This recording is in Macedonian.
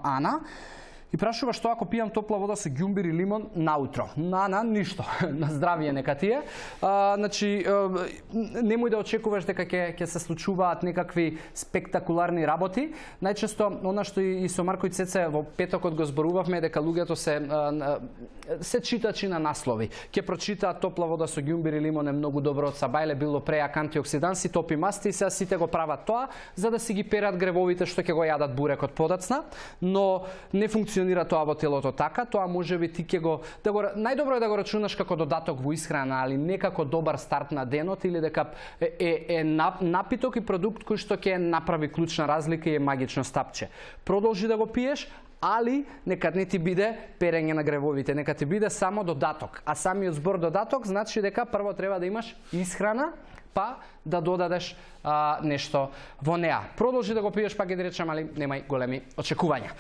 Ана и прашува што ако пијам топла вода со ѓумбир и лимон наутро. На Ана ништо, на здравје нека ти е. Значи немој да очекуваш дека ќе се случуваат некакви спектакуларни работи. Најчесто она што и со Марко и Цеце во петокот го зборувавме дека луѓето се читачи на наслови. Ќе прочитаат топла вода со ѓумбир и лимон е многу добро од сабајле, било преак антиоксиданси, топи масти, сега сите го прават тоа за да си ги перат гревовите што ќе го јадат бурекот подоцна, но не функционира тоа во телото така. Тоа можеби ти ќе го најдобро е да го рачунаш како додаток во исхрана, али не како добар старт на денот или дека е напиток и продукт кој што ќе направи клучна разлика и е магично стапче. Продолжи да го пиеш, али нека не ти биде перење на гревовите, нека ти биде само додаток. А самиот збор додаток значи дека прво треба да имаш исхрана, па да додадеш нешто во неа. Продолжи да го пиеш, па ќе речам, али немај големи очекувања.